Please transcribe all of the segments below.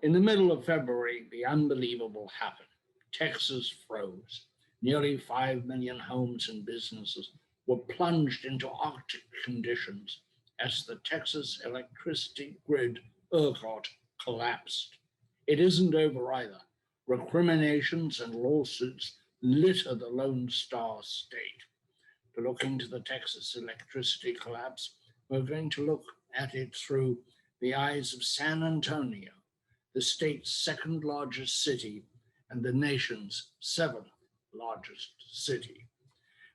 In the middle of February, the unbelievable happened. Texas froze. Nearly 5 million homes and businesses were plunged into Arctic conditions as the Texas electricity grid, ERCOT, collapsed. It isn't over either. Recriminations and lawsuits litter the Lone Star State. To look into the Texas electricity collapse, we're going to look at it through the eyes of San Antonio, the state's second largest city and the nation's seventh largest city.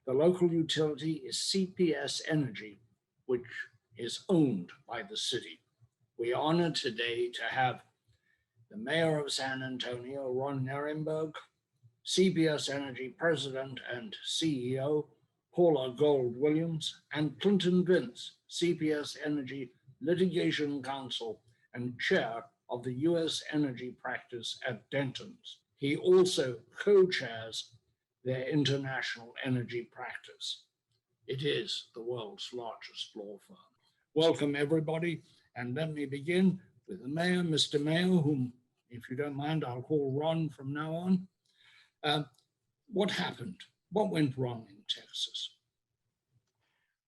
The local utility is CPS Energy, which is owned by the city. We are honored today to have the mayor of San Antonio, Ron Nirenberg, CPS Energy president and CEO, Paula Gold Williams, and Clinton Vince, CPS Energy litigation counsel and chair of the U.S. energy practice at Dentons. He also co-chairs their international energy practice. It is the world's largest law firm. Welcome, everybody, and let me begin with the mayor, Mr. Mayor, whom, if you don't mind, I'll call Ron from now on. What happened? What went wrong in Texas?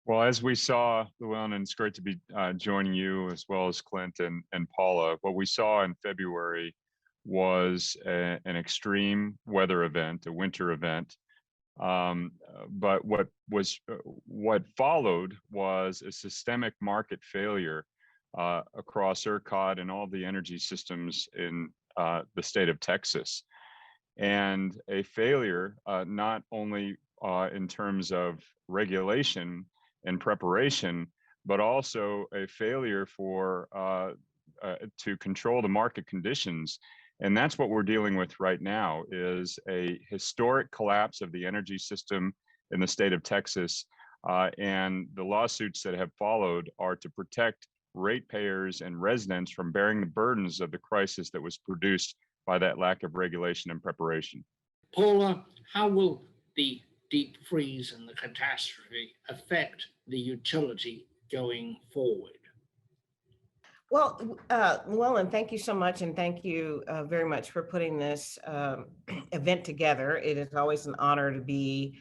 Well, as we saw, Llewellyn, and it's great to be joining you as well as Clint and Paula, what we saw in February was an extreme weather event, a winter event. But what followed was a systemic market failure across ERCOT and all the energy systems in the state of Texas. And a failure not only in terms of regulation and preparation, but also a failure to control the market conditions. And that's what we're dealing with right now, is a historic collapse of the energy system in the state of Texas. And the lawsuits that have followed are to protect ratepayers and residents from bearing the burdens of the crisis that was produced by that lack of regulation and preparation. Paula, how will the deep freeze and the catastrophe affect the utility going forward? Well, Llewellyn, thank you so much, and thank you very much for putting this event together. It is always an honor to be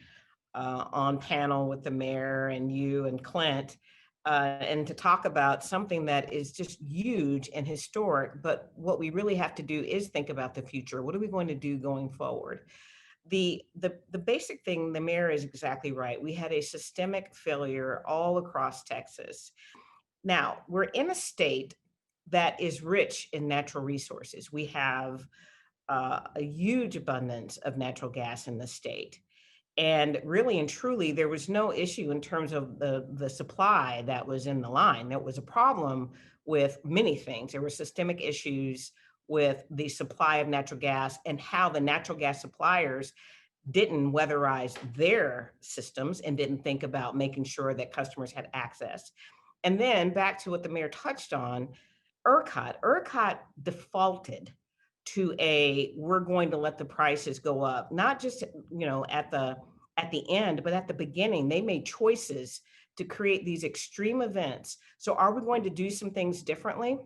on panel with the mayor and you and Clint, and to talk about something that is just huge and historic, but what we really have to do is think about the future. What are we going to do going forward? The basic thing, the mayor is exactly right. We had a systemic failure all across Texas. Now, we're in a state that is rich in natural resources. We have a huge abundance of natural gas in the state. And really and truly, there was no issue in terms of the supply that was in the line. There was a problem with many things. There were systemic issues with the supply of natural gas and how the natural gas suppliers didn't weatherize their systems and didn't think about making sure that customers had access. And then back to what the mayor touched on, ERCOT defaulted to we're going to let the prices go up, not just at the end, but at the beginning. They made choices to create these extreme events. So are we going to do some things differently?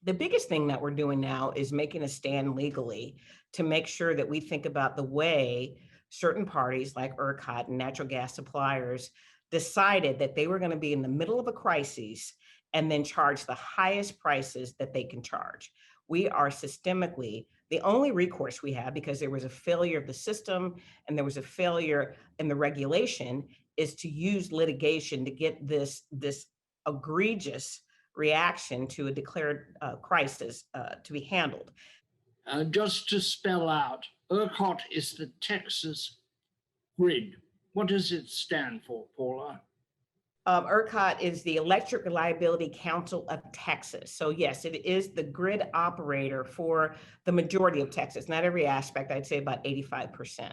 The biggest thing that we're doing now is making a stand legally to make sure that we think about the way certain parties like ERCOT and natural gas suppliers decided that they were going to be in the middle of a crisis and then charge the highest prices that they can charge. We are systemically the only recourse we have, because there was a failure of the system and there was a failure in the regulation, is to use litigation to get this egregious reaction to a declared crisis to be handled. Just to spell out, ERCOT is the Texas grid. What does it stand for, Paula? ERCOT is the Electric Reliability Council of Texas. So yes, it is the grid operator for the majority of Texas, not every aspect, I'd say about 85%.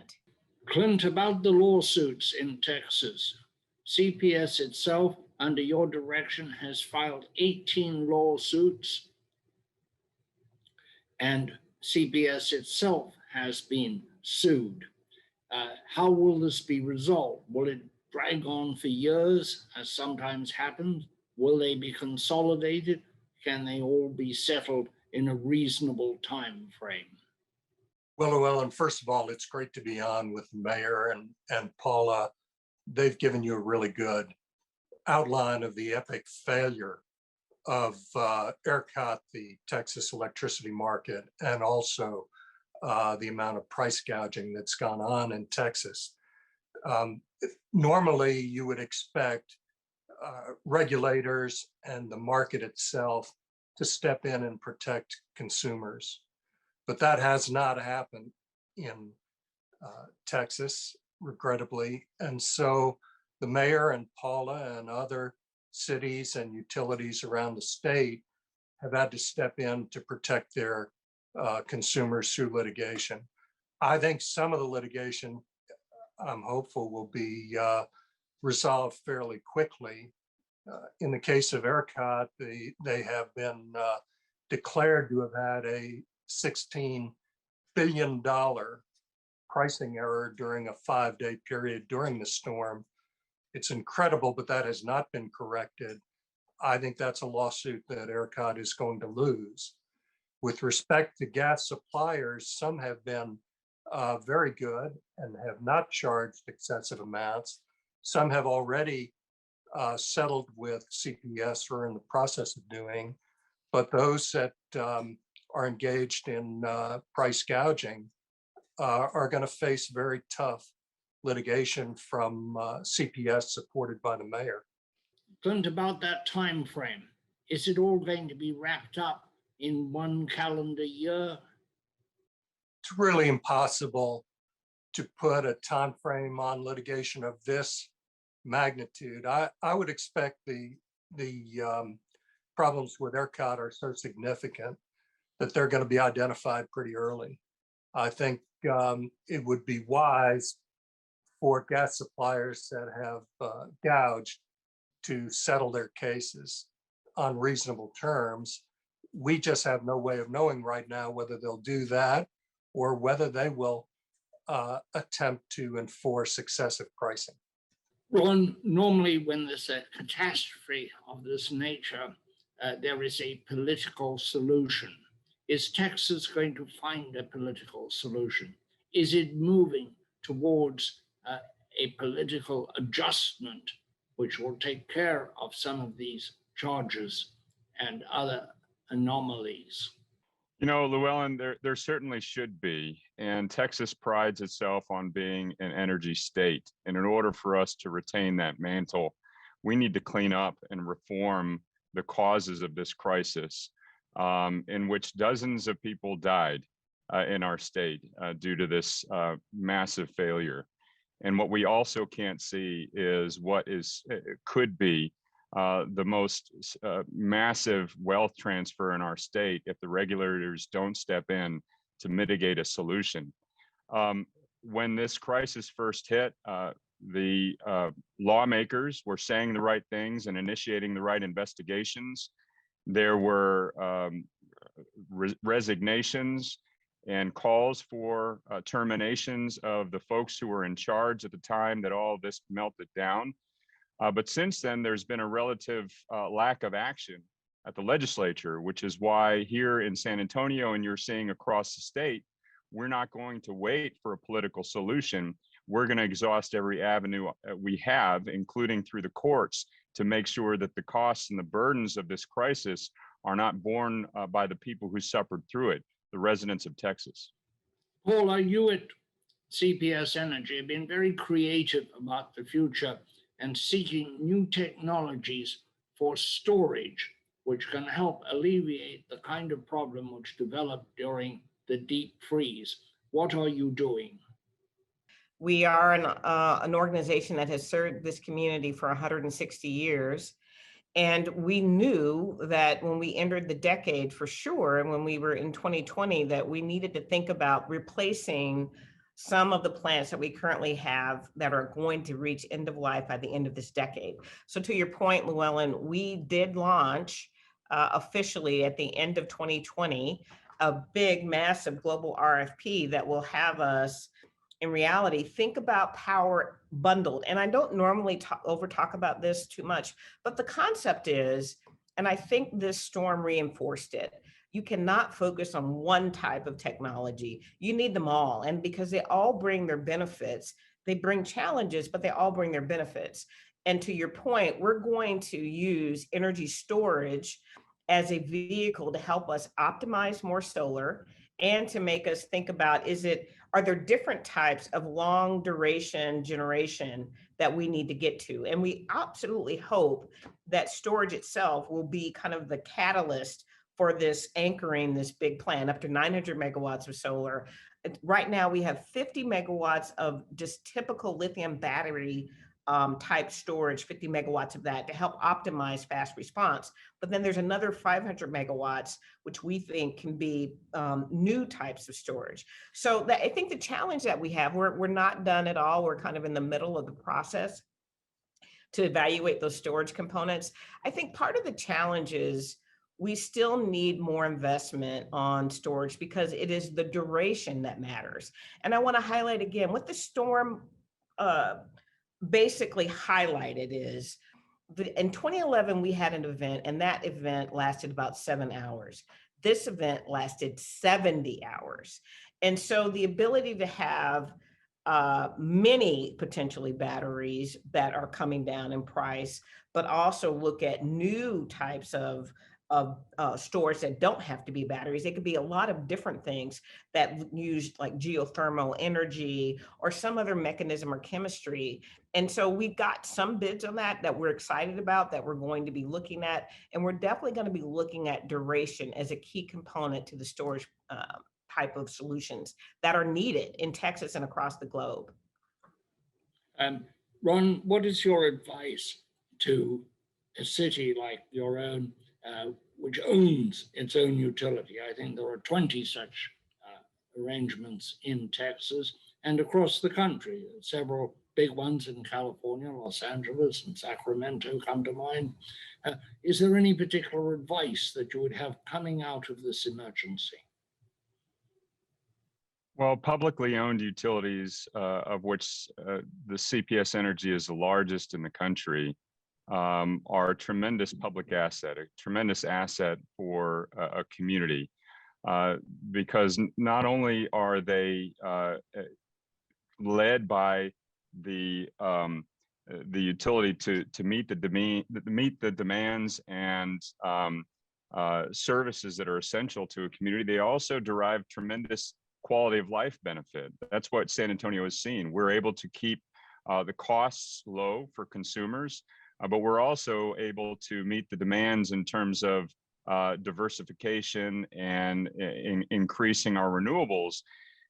Clint, about the lawsuits in Texas, CPS itself, under your direction, has filed 18 lawsuits, and CPS itself has been sued. How will this be resolved? Will it drag on for years, as sometimes happens? Will they be consolidated? Can they all be settled in a reasonable time frame? Well, and first of all, it's great to be on with the mayor and Paula. They've given you a really good outline of the epic failure of ERCOT, the Texas electricity market, and also the amount of price gouging that's gone on in Texas. Normally, you would expect regulators and the market itself to step in and protect consumers. But that has not happened in Texas, regrettably. And so the mayor and Paula and other cities and utilities around the state have had to step in to protect their consumers through litigation. I think some of the litigation, I'm hopeful, will be resolved fairly quickly. In the case of ERCOT, they have been declared to have had a $16 billion pricing error during a 5-day period during the storm. It's incredible, but that has not been corrected. I think that's a lawsuit that ERCOT is going to lose. With respect to gas suppliers, some have been very good and have not charged excessive amounts. Some have already settled with CPS or in the process of doing, but those that are engaged in price gouging are going to face very tough litigation from CPS supported by the mayor. Clint, about that time frame, is it all going to be wrapped up in one calendar year? It's really impossible to put a time frame on litigation of this magnitude. I would expect the problems with ERCOT are so significant that they're going to be identified pretty early. I think it would be wise for gas suppliers that have gouged to settle their cases on reasonable terms. We just have no way of knowing right now whether they'll do that or whether they will attempt to enforce excessive pricing. Ron, normally when there's a catastrophe of this nature, there is a political solution. Is Texas going to find a political solution? Is it moving towards a political adjustment which will take care of some of these charges and other anomalies? You know, Llewellyn, there certainly should be. And Texas prides itself on being an energy state. And in order for us to retain that mantle, we need to clean up and reform the causes of this crisis, in which dozens of people died in our state due to this massive failure. And what we also can't see is what could be the most massive wealth transfer in our state if the regulators don't step in to mitigate a solution. When this crisis first hit, the lawmakers were saying the right things and initiating the right investigations. There were resignations and calls for terminations of the folks who were in charge at the time that all of this melted down. But since then, there's been a relative lack of action at the legislature, which is why here in San Antonio, and you're seeing across the state, we're not going to wait for a political solution. We're going to exhaust every avenue we have, including through the courts, to make sure that the costs and the burdens of this crisis are not borne by the people who suffered through it, the residents of Texas. Paula, you at CPS Energy have been very creative about the future and seeking new technologies for storage, which can help alleviate the kind of problem which developed during the deep freeze. What are you doing? We are an organization that has served this community for 160 years. And we knew that when we entered the decade for sure, and when we were in 2020, that we needed to think about replacing some of the plants that we currently have that are going to reach end of life by the end of this decade. So to your point, Llewellyn, we did launch officially at the end of 2020, a big, massive global RFP that will have us in reality think about power bundled. And I don't normally over talk about this too much, but the concept is, and I think this storm reinforced it, you cannot focus on one type of technology. You need them all. And because they all bring their benefits, they bring challenges, but they all bring their benefits. And to your point, we're going to use energy storage as a vehicle to help us optimize more solar and to make us think about, are there different types of long duration generation that we need to get to? And we absolutely hope that storage itself will be kind of the catalyst for this anchoring this big plan, up to 900 megawatts of solar. Right now, we have 50 megawatts of just typical lithium battery type storage, 50 megawatts of that to help optimize fast response. But then there's another 500 megawatts, which we think can be new types of storage. So I think the challenge that we have, we're not done at all. We're kind of in the middle of the process to evaluate those storage components. I think part of the challenge is we still need more investment on storage because it is the duration that matters. And I want to highlight again what the storm basically highlighted is in 2011, we had an event and that event lasted about 7 hours. This event lasted 70 hours. And so the ability to have many potentially batteries that are coming down in price, but also look at new types of storage that don't have to be batteries. It could be a lot of different things that use like geothermal energy or some other mechanism or chemistry. And so we've got some bids on that we're excited about, that we're going to be looking at. And we're definitely going to be looking at duration as a key component to the storage type of solutions that are needed in Texas and across the globe. Ron, what is your advice to a city like your own, which owns its own utility? I think there are 20 such arrangements in Texas and across the country. Several big ones in California, Los Angeles and Sacramento come to mind. Is there any particular advice that you would have coming out of this emergency? Well, publicly owned utilities, of which the CPS Energy is the largest in the country, are a tremendous public asset, a tremendous asset for a community, because not only are they led by the utility to meet the demands and services that are essential to a community, they also derive tremendous quality of life benefit. That's what San Antonio has seen. We're able to keep the costs low for consumers, but we're also able to meet the demands in terms of diversification and increasing our renewables.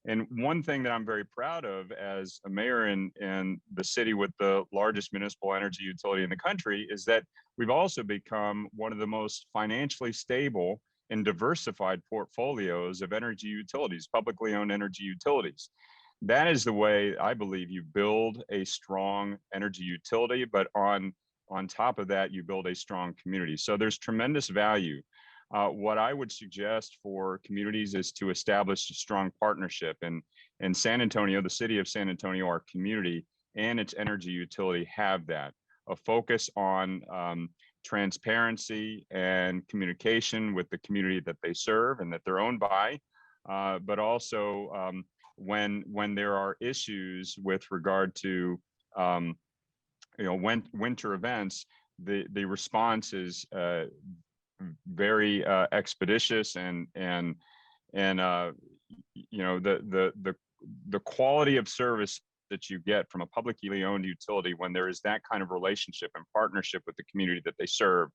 And one thing that I'm very proud of as a mayor in the city with the largest municipal energy utility in the country is that we've also become one of the most financially stable and diversified portfolios of energy utilities, publicly owned energy utilities. That is the way I believe you build a strong energy utility, but on top of that, you build a strong community. So there's tremendous value. What I would suggest for communities is to establish a strong partnership. And in San Antonio, the city of San Antonio, our community and its energy utility have that, a focus on transparency and communication with the community that they serve and that they're owned by, but also when there are issues with regard to winter events, the response is very expeditious and the quality of service that you get from a publicly owned utility when there is that kind of relationship and partnership with the community that they serve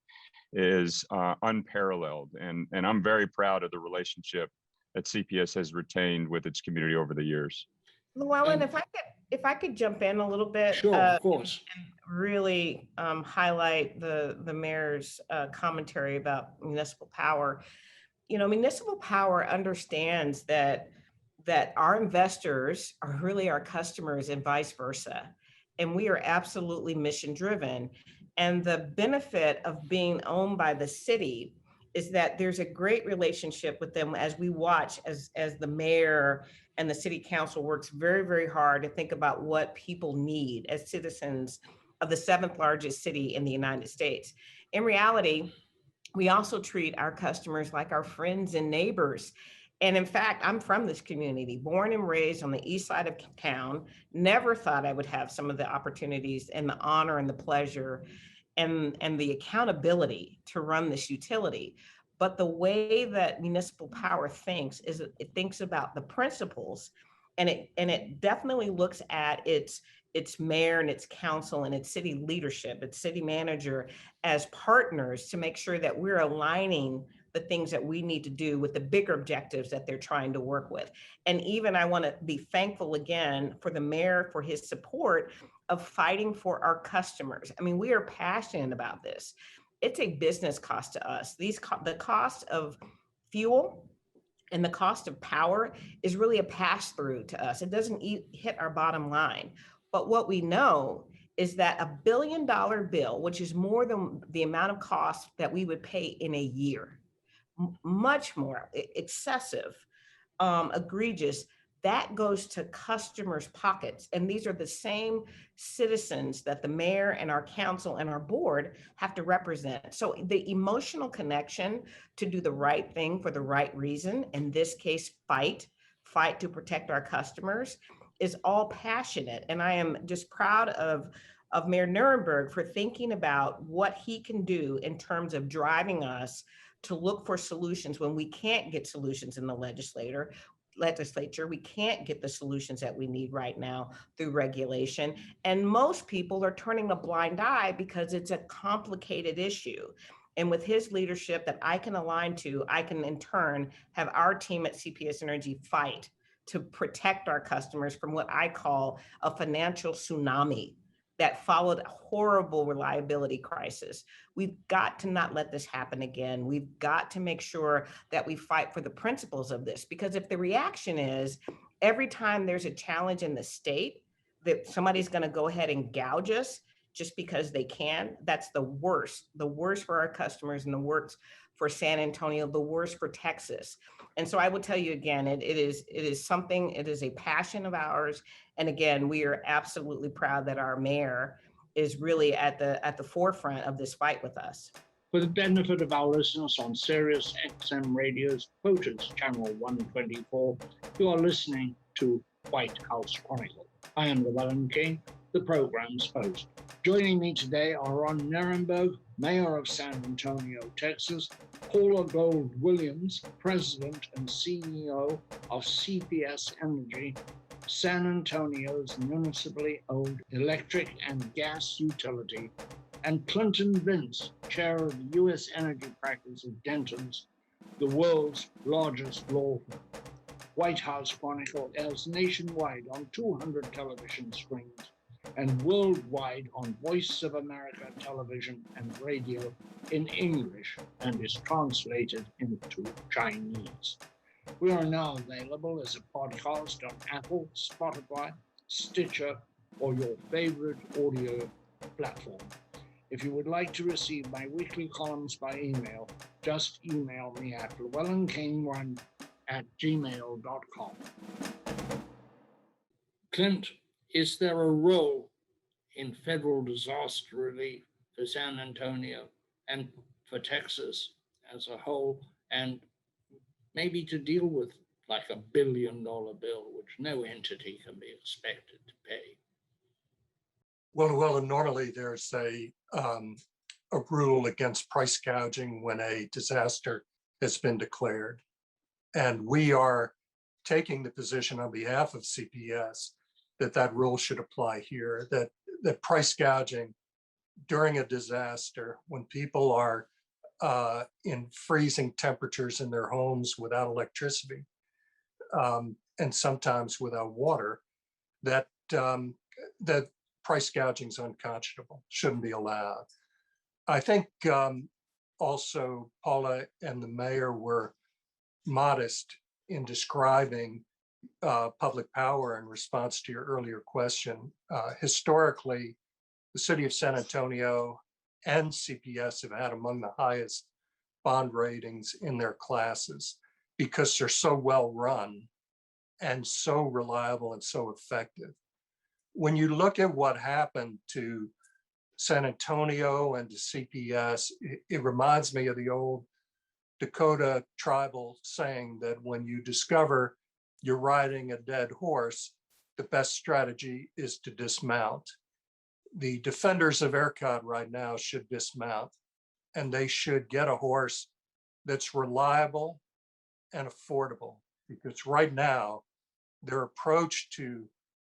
is unparalleled. And I'm very proud of the relationship that CPS has retained with its community over the years. Llewellyn, if I could jump in a little bit. Sure, of course. And really highlight the mayor's commentary about municipal power. Municipal power understands that our investors are really our customers and vice versa. And we are absolutely mission driven. And the benefit of being owned by the city is that there's a great relationship with them as we watch as the mayor and the city council works very, very hard to think about what people need as citizens of the 7th largest city in the United States. In reality, We also treat our customers like our friends and neighbors. And in fact, I'm from this community, born and raised on the east side of town. Never thought I would have some of the opportunities and the honor and the pleasure and the accountability to run this utility. But the way that municipal power thinks is it thinks about the principles, and it definitely looks at its mayor and its council and its city leadership, its city manager as partners to make sure that we're aligning the things that we need to do with the bigger objectives that they're trying to work with. And even I want to be thankful again for the mayor for his support of fighting for our customers. I mean, we are passionate about this. It's a business cost to us. The cost of fuel and the cost of power is really a pass through to us. It doesn't hit our bottom line. But what we know is that $1 billion bill, which is more than the amount of cost that we would pay in a year, much more excessive, egregious, that goes to customers' pockets. And these are the same citizens that the mayor and our council and our board have to represent. So the emotional connection to do the right thing for the right reason, in this case, fight to protect our customers, is all passionate. And I am just proud of Mayor Nuremberg for thinking about what he can do in terms of driving us to look for solutions when we can't get solutions in the legislature. We can't get the solutions that we need right now through regulation. And most people are turning a blind eye because it's a complicated issue. And with his leadership that I can align to, I can in turn have our team at CPS Energy fight to protect our customers from what I call a financial tsunami that followed a horrible reliability crisis. We've got to not let this happen again. We've got to make sure that we fight for the principles of this, because if the reaction is every time there's a challenge in the state that somebody's going to go ahead and gouge us just because they can, that's the worst for our customers and the worst for San Antonio, the worst for Texas. And so I will tell you again, it is a passion of ours. And again, we are absolutely proud that our mayor is really at the forefront of this fight with us. For the benefit of our listeners on Sirius XM Radio's POTUS Channel 124, you are listening to White House Chronicle. I am Llewellyn King, the program's host. Joining me today are Ron Nirenberg, Mayor of San Antonio, Texas, Paula Gold Williams, President and CEO of CPS Energy, San Antonio's municipally owned electric and gas utility, and Clinton Vince, Chair of the U.S. Energy Practice of Denton's, the world's largest law firm. White House Chronicle airs nationwide on 200 television screens and worldwide on Voice of America television and radio in English and is translated into Chinese. We are now available as a podcast on Apple, Spotify, Stitcher, or your favorite audio platform. If you would like to receive my weekly columns by email, just email me at llewellynking1@gmail.com. Clint, is there a role in federal disaster relief for San Antonio and for Texas as a whole, and maybe to deal with like $1 billion bill, which no entity can be expected to pay? Well, normally there's a rule against price gouging when a disaster has been declared. And we are taking the position on behalf of CPS that rule should apply here, that price gouging during a disaster, when people are in freezing temperatures in their homes without electricity, and sometimes without water, that price gouging is unconscionable, shouldn't be allowed. I think also Paula and the mayor were modest in describing public power in response to your earlier question. Historically, the city of San Antonio and CPS have had among the highest bond ratings in their classes because they're so well run and so reliable and so effective. When you look at what happened to San Antonio and to CPS, it reminds me of the old Dakota tribal saying that when you discover you're riding a dead horse, the best strategy is to dismount. The defenders of ERCOT right now should dismount, and they should get a horse that's reliable and affordable, because right now their approach to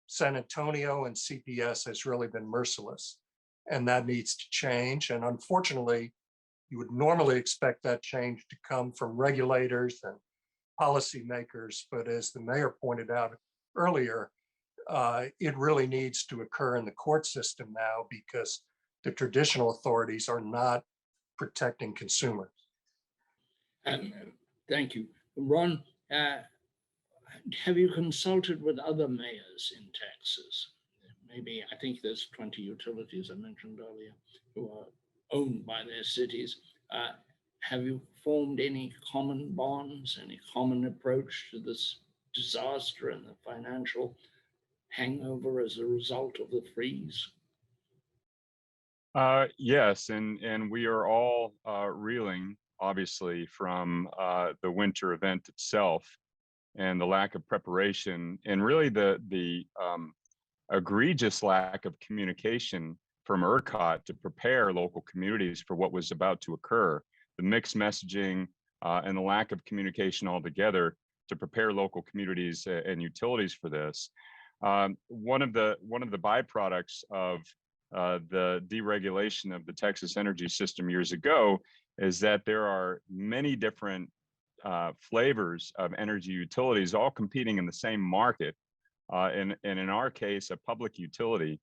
San Antonio and CPS has really been merciless, and that needs to change. And unfortunately, you would normally expect that change to come from regulators and policymakers, but as the mayor pointed out earlier, it really needs to occur in the court system now, because the traditional authorities are not protecting consumers. Thank you. Ron, have you consulted with other mayors in Texas? Maybe, I think there's 20 utilities I mentioned earlier who are owned by their cities. Have you formed any common bonds, any common approach to this disaster and the financial hangover as a result of the freeze? Yes, and we are all reeling, obviously, from the winter event itself and the lack of preparation, and really the egregious lack of communication from ERCOT to prepare local communities for what was about to occur. The mixed messaging and the lack of communication altogether to prepare local communities and utilities for this. One of the byproducts of the deregulation of the Texas energy system years ago is that there are many different flavors of energy utilities all competing in the same market, and in our case, a public utility.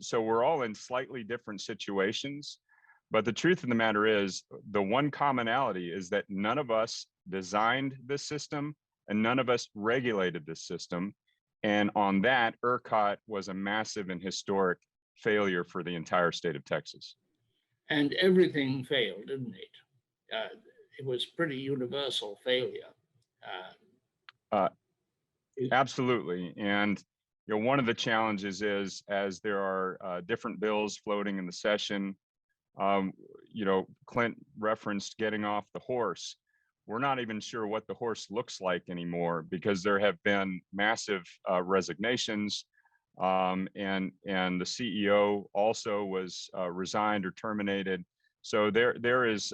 So we're all in slightly different situations, but the truth of the matter is, the one commonality is that none of us designed this system and none of us regulated this system. And on that, ERCOT was a massive and historic failure for the entire state of Texas. And everything failed, didn't it? It was pretty universal failure. Absolutely. And one of the challenges is, as there are different bills floating in the session, Clint referenced getting off the horse. We're not even sure what the horse looks like anymore, because there have been massive resignations, and the CEO also was resigned or terminated. So there is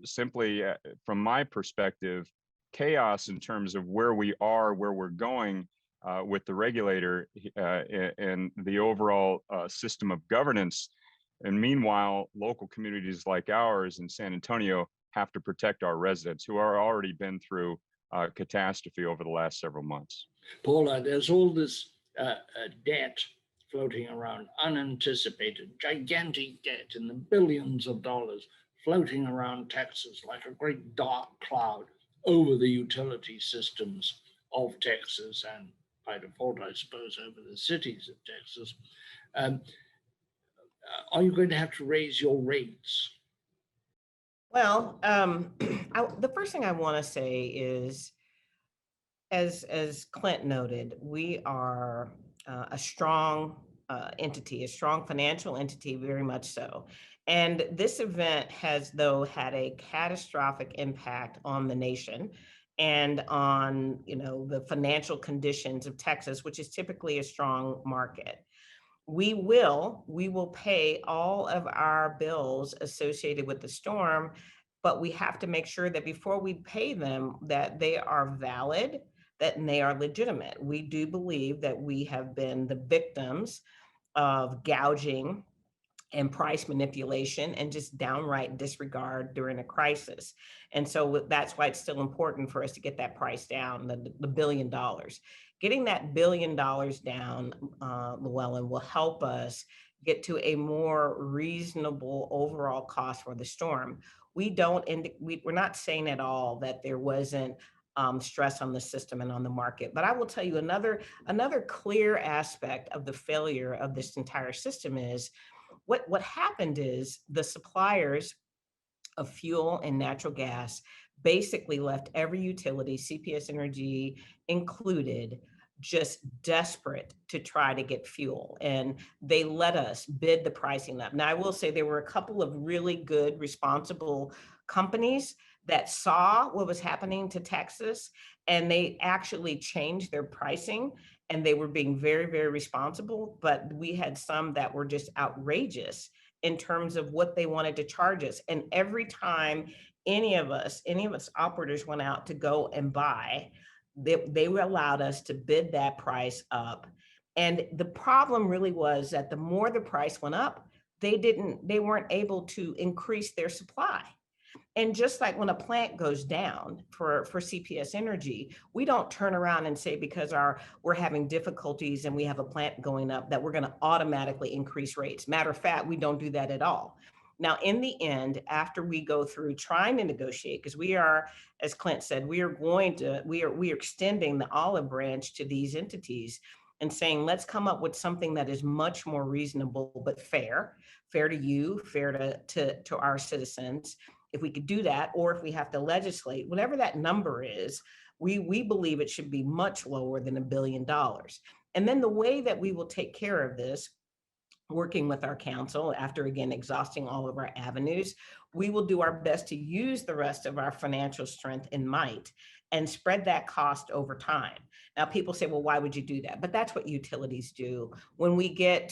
simply, from my perspective, chaos in terms of where we are, where we're going with the regulator and the overall system of governance. And meanwhile, local communities like ours in San Antonio have to protect our residents who are already been through catastrophe over the last several months. Paula, there's all this debt floating around, unanticipated, gigantic debt in the billions of dollars floating around Texas like a great dark cloud over the utility systems of Texas, and by default, I suppose, over the cities of Texas. Are you going to have to raise your rates? Well, the first thing I want to say is, as Clint noted, we are a strong entity, a strong financial entity, very much so. And this event has, though, had a catastrophic impact on the nation and on, the financial conditions of Texas, which is typically a strong market. We will pay all of our bills associated with the storm, but we have to make sure that before we pay them, that they are valid, that they are legitimate. We do believe that we have been the victims of gouging and price manipulation and just downright disregard during a crisis. And so that's why it's still important for us to get that price down, the $1 billion. Getting that $1 billion down, Llewellyn, will help us get to a more reasonable overall cost for the storm. We're not saying at all that there wasn't stress on the system and on the market. But I will tell you another clear aspect of the failure of this entire system is what happened is the suppliers of fuel and natural gas basically left every utility, CPS Energy included, just desperate to try to get fuel, and they let us bid the pricing up. Now, I will say there were a couple of really good, responsible companies that saw what was happening to Texas, and they actually changed their pricing, and they were being very, very responsible. But we had some that were just outrageous in terms of what they wanted to charge us. And every time any of us operators went out to go and buy, they were allowed us to bid that price up. And the problem really was that the more the price went up, they weren't able to increase their supply. And just like when a plant goes down for CPS Energy, we don't turn around and say, because we're having difficulties and we have a plant going up, that we're going to automatically increase rates. Matter of fact, we don't do that at all. Now, in the end, after we go through trying to negotiate, because we are, as Clint said, we are extending the olive branch to these entities and saying, let's come up with something that is much more reasonable, but fair to you, fair to our citizens. If we could do that, or if we have to legislate, whatever that number is, we believe it should be much lower than $1 billion. And then the way that we will take care of this, working with our council, after again exhausting all of our avenues, we will do our best to use the rest of our financial strength and might and spread that cost over time. Now, people say, well, why would you do that? But that's what utilities do. When we get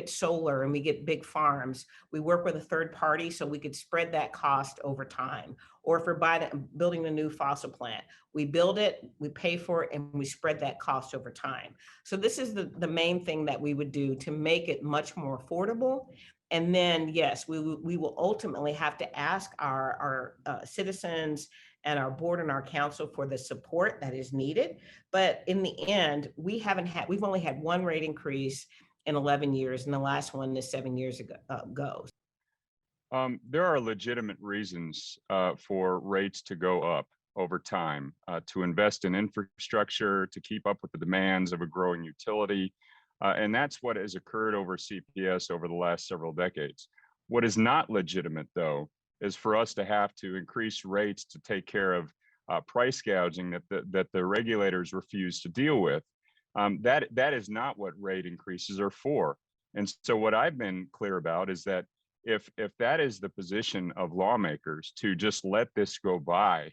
solar and we get big farms, we work with a third party so we could spread that cost over time. Or if we're building a new fossil plant, we build it, we pay for it, and we spread that cost over time. So this is the main thing that we would do to make it much more affordable. And then, yes, we will ultimately have to ask our citizens and our board and our council for the support that is needed. But in the end, we've only had one rate increase in 11 years, and the last one is 7 years ago. There are legitimate reasons for rates to go up over time, to invest in infrastructure, to keep up with the demands of a growing utility. And that's what has occurred over CPS over the last several decades. What is not legitimate, though, is for us to have to increase rates to take care of price gouging that the regulators refuse to deal with. That is not what rate increases are for. And so what I've been clear about is that if that is the position of lawmakers, to just let this go by,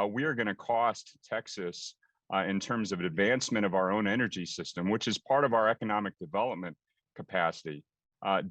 we are going to cost Texas in terms of advancement of our own energy system, which is part of our economic development capacity,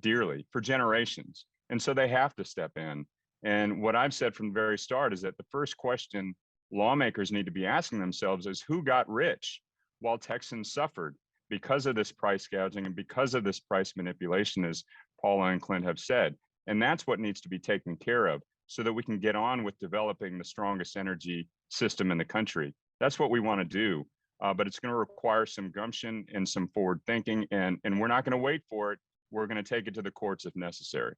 dearly for generations. And so they have to step in. And what I've said from the very start is that the first question lawmakers need to be asking themselves is, who got rich while Texans suffered because of this price gouging and because of this price manipulation, as Paula and Clint have said? And that's what needs to be taken care of so that we can get on with developing the strongest energy system in the country. That's what we want to do, but it's going to require some gumption and some forward thinking, and we're not going to wait for it. We're going to take it to the courts if necessary.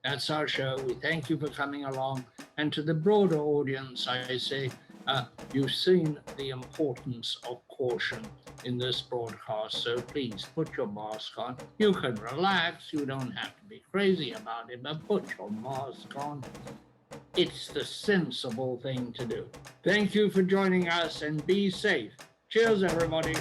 That's our show. We thank you for coming along. And to the broader audience, I say, you've seen the importance of caution in this broadcast, so please put your mask on. You can relax. You don't have to be crazy about it, but put your mask on. It's the sensible thing to do. Thank you for joining us, and be safe. Cheers, everybody.